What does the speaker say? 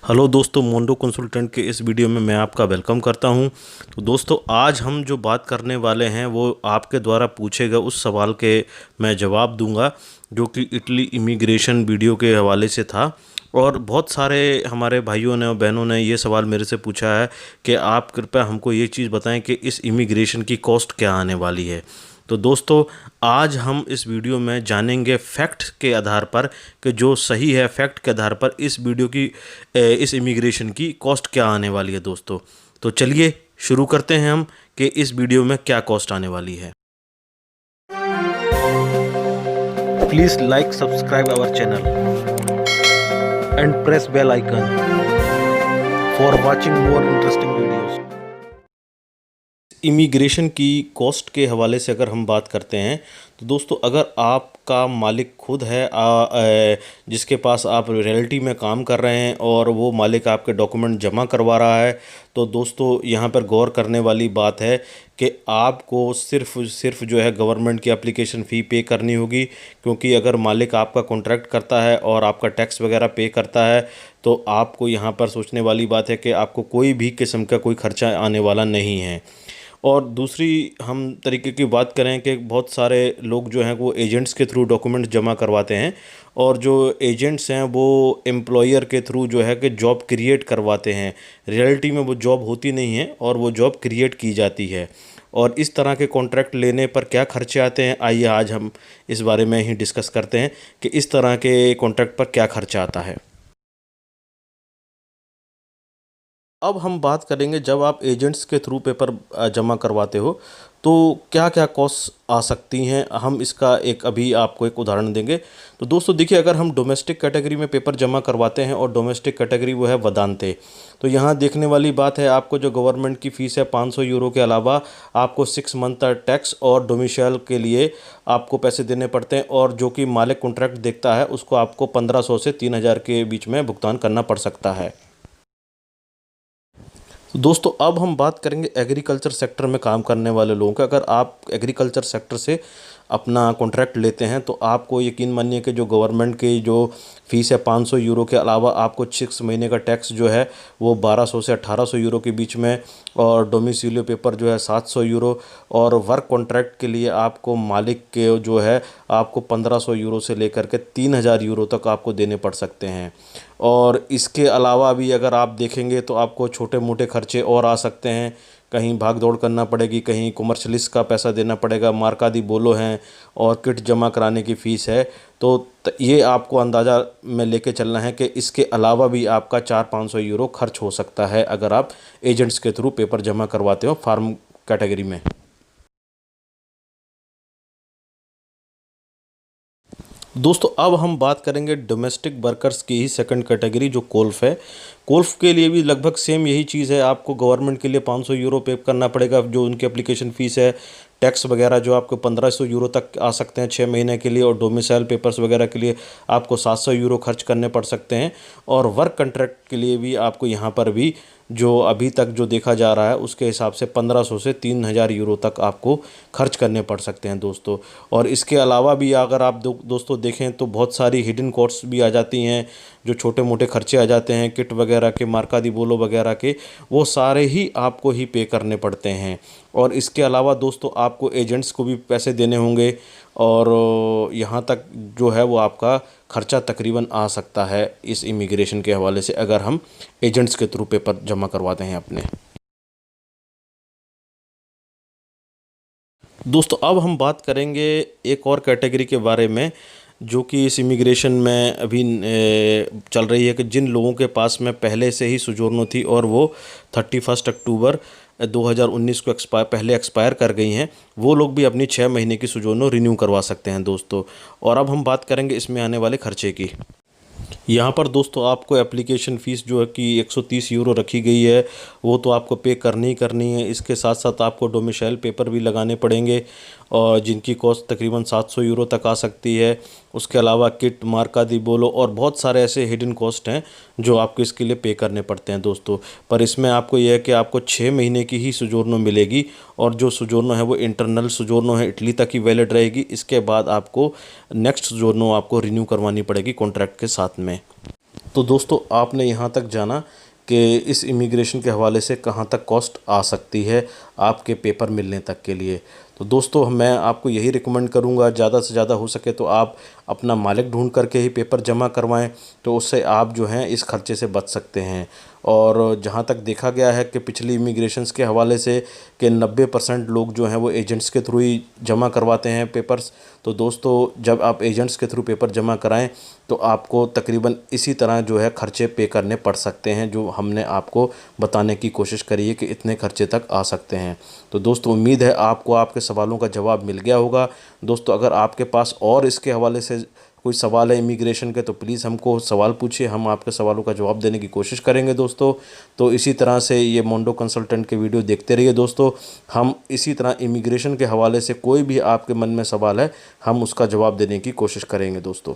Hello दोस्तों, Mondo consultant के इस वीडियो में मैं आपका वेलकम करता हूं। तो दोस्तों, आज हम जो बात करने वाले हैं वो आपके द्वारा पूछे गए उस सवाल के मैं जवाब दूंगा जो कि इटली इमिग्रेशन वीडियो के हवाले से था। और बहुत सारे हमारे भाइयों ने और बहनों ने ये सवाल मेरे से पूछा है कि आप कृपया हमको ये चीज़ बताएं कि इस इमिग्रेशन की कॉस्ट क्या आने वाली है। तो दोस्तों, आज हम इस वीडियो में जानेंगे फैक्ट के आधार पर कि जो सही है, फैक्ट के आधार पर इस वीडियो की इस इमिग्रेशन की कॉस्ट क्या आने वाली है दोस्तों। तो चलिए शुरू करते हैं हम कि इस वीडियो में क्या कॉस्ट आने वाली है। Please like subscribe our channel and press bell icon for watching more interesting videos. Immigration की कॉस्ट के हवाले से अगर हम बात करते हैं तो दोस्तों, अगर आपका मालिक खुद है जिसके पास आप रियल्टी में काम कर रहे हैं और वो मालिक आपके डॉक्यूमेंट जमा करवा रहा है, तो दोस्तों यहाँ पर गौर करने वाली बात है कि आपको सिर्फ जो है गवर्नमेंट की एप्लीकेशन फ़ी पे करनी होगी। क्योंकि अगर मालिक आपका कॉन्ट्रैक्ट करता है और आपका टैक्स वगैरह पे करता है तो आपको यहाँ पर सोचने वाली बात है कि आपको कोई भी किस्म का कोई खर्चा आने वाला नहीं है। और दूसरी हम तरीके की बात करें कि बहुत सारे लोग जो हैं वो एजेंट्स के थ्रू डॉक्यूमेंट जमा करवाते हैं, और जो एजेंट्स हैं वो एम्प्लॉयर के थ्रू जो है कि जॉब क्रिएट करवाते हैं। रियलिटी में वो जॉब होती नहीं है और वो जॉब क्रिएट की जाती है। और इस तरह के कॉन्ट्रैक्ट लेने पर क्या खर्चे आते हैं, आइए आज हम इस बारे में ही डिस्कस करते हैं कि इस तरह के कॉन्ट्रैक्ट पर क्या खर्चा आता है। अब हम बात करेंगे, जब आप एजेंट्स के थ्रू पेपर जमा करवाते हो तो क्या क्या कॉस्ट आ सकती हैं। हम इसका अभी आपको एक उदाहरण देंगे। तो दोस्तों देखिए, अगर हम डोमेस्टिक कैटेगरी में पेपर जमा करवाते हैं और डोमेस्टिक कैटेगरी वो है वेदांते, तो यहाँ देखने वाली बात है आपको जो गवर्नमेंट की फ़ीस है 500 यूरो के अलावा आपको 6 मंथ टैक्स और डोमिसाइल के लिए आपको पैसे देने पड़ते हैं, और जो कि मालिक कॉन्ट्रैक्ट देखता है उसको आपको 1500 से 3000 के बीच में भुगतान करना पड़ सकता है। तो दोस्तों, अब हम बात करेंगे एग्रीकल्चर सेक्टर में काम करने वाले लोगों का। अगर आप एग्रीकल्चर सेक्टर से अपना कॉन्ट्रैक्ट लेते हैं तो आपको यकीन मानिए कि जो गवर्नमेंट की जो फ़ीस है 500 यूरो के अलावा आपको 6 महीने का टैक्स जो है वो 1200 से 1800 यूरो के बीच में, और डोमिसिलियो पेपर जो है 700 यूरो, और वर्क कॉन्ट्रैक्ट के लिए आपको मालिक के जो है आपको 1500 यूरो से लेकर के 3000 यूरो तक आपको देने पड़ सकते हैं। और इसके अलावा भी अगर आप देखेंगे तो आपको छोटे मोटे खर्चे और आ सकते हैं। कहीं भाग दौड़ करना पड़ेगी, कहीं कमर्शलिस्ट का पैसा देना पड़ेगा, मार्का दी बोलो हैं, और किट जमा कराने की फ़ीस है। तो ये आपको अंदाज़ा में लेके चलना है कि इसके अलावा भी आपका 400-500 यूरो खर्च हो सकता है अगर आप एजेंट्स के थ्रू पेपर जमा करवाते हो फार्म कैटेगरी में। दोस्तों, अब हम बात करेंगे डोमेस्टिक वर्कर्स की ही सेकंड कैटेगरी जो कोल्फ है। कोल्फ के लिए भी लगभग सेम यही चीज़ है। आपको गवर्नमेंट के लिए 500 यूरो पे करना पड़ेगा जो उनकी एप्लीकेशन फ़ीस है। टैक्स वगैरह जो आपको 1500 यूरो तक आ सकते हैं 6 महीने के लिए, और डोमिसाइल पेपर्स वगैरह के लिए आपको 700 यूरो खर्च करने पड़ सकते हैं। और वर्क कॉन्ट्रैक्ट के लिए भी आपको यहाँ पर भी जो अभी तक जो देखा जा रहा है उसके हिसाब से 1500 से 3000 यूरो तक आपको खर्च करने पड़ सकते हैं दोस्तों। और इसके अलावा भी अगर आप दोस्तों देखें तो बहुत सारी हिडन कॉस्ट्स भी आ जाती हैं, जो छोटे मोटे खर्चे आ जाते हैं किट वगैरह के, मार्का दी बोलो वगैरह के, वो सारे ही आपको ही पे करने पड़ते हैं। और इसके अलावा दोस्तों आपको एजेंट्स को भी पैसे देने होंगे, और यहाँ तक जो है वो आपका खर्चा तकरीबन आ सकता है इस इमिग्रेशन के हवाले से अगर हम एजेंट्स के थ्रू पेपर जमा करवाते हैं अपने। दोस्तों, अब हम बात करेंगे एक और कैटेगरी के बारे में जो कि इस इमिग्रेशन में अभी चल रही है, कि जिन लोगों के पास में पहले से ही सोजोर्नो थी और वो 31 अक्टूबर 2019 को पहले एक्सपायर कर गई हैं, वो लोग भी अपनी 6 महीने की सोजोर्नो रिन्यू करवा सकते हैं दोस्तों। और अब हम बात करेंगे इसमें आने वाले खर्चे की। यहाँ पर दोस्तों आपको एप्लीकेशन फ़ीस जो है कि 130 यूरो रखी गई है, वो तो आपको पे करनी ही करनी है। इसके साथ साथ आपको डोमिसाइल पेपर भी लगाने पड़ेंगे, और जिनकी कॉस्ट तकरीबन 700 यूरो तक आ सकती है। उसके अलावा किट, मार्का दी बोलो, और बहुत सारे ऐसे हिडन कॉस्ट हैं जो आपको इसके लिए पे करने पड़ते हैं दोस्तों। पर इसमें आपको यह है कि आपको 6 महीने की ही सोजोर्नो मिलेगी, और जो सोजोर्नो है वो इंटरनल सोजोर्नो है, इटली तक ही वैलिड रहेगी। इसके बाद आपको नेक्स्ट सोजोर्नो आपको रिन्यू करवानी पड़ेगी कॉन्ट्रैक्ट के साथ में। तो दोस्तों आपने यहाँ तक जाना कि इस इमिग्रेशन के हवाले से कहाँ तक कॉस्ट आ सकती है आपके पेपर मिलने तक के लिए। तो दोस्तों मैं आपको यही रिकमेंड करूँगा, ज़्यादा से ज़्यादा हो सके तो आप अपना मालिक ढूंढ करके ही पेपर जमा करवाएं, तो उससे आप जो हैं इस खर्चे से बच सकते हैं। और जहाँ तक देखा गया है कि पिछली इमिग्रेशंस के हवाले से कि 90% लोग जो हैं वो एजेंट्स के थ्रू ही जमा करवाते हैं पेपर्स। तो दोस्तों जब आप एजेंट्स के थ्रू पेपर जमा कराएं तो आपको तकरीबन इसी तरह जो है खर्चे पे करने पड़ सकते हैं, जो हमने आपको बताने की कोशिश करी है कि इतने खर्चे तक आ सकते हैं। तो दोस्तों उम्मीद है आपको आपके सवालों का जवाब मिल गया होगा। दोस्तों अगर आपके पास और इसके हवाले से कोई सवाल है इमिग्रेशन के तो प्लीज़ हमको सवाल पूछिए, हम आपके सवालों का जवाब देने की कोशिश करेंगे दोस्तों। तो इसी तरह से ये मोंडो कंसल्टेंट के वीडियो देखते रहिए दोस्तों। हम इसी तरह इमिग्रेशन के हवाले से कोई भी आपके मन में सवाल है हम उसका जवाब देने की कोशिश करेंगे दोस्तों।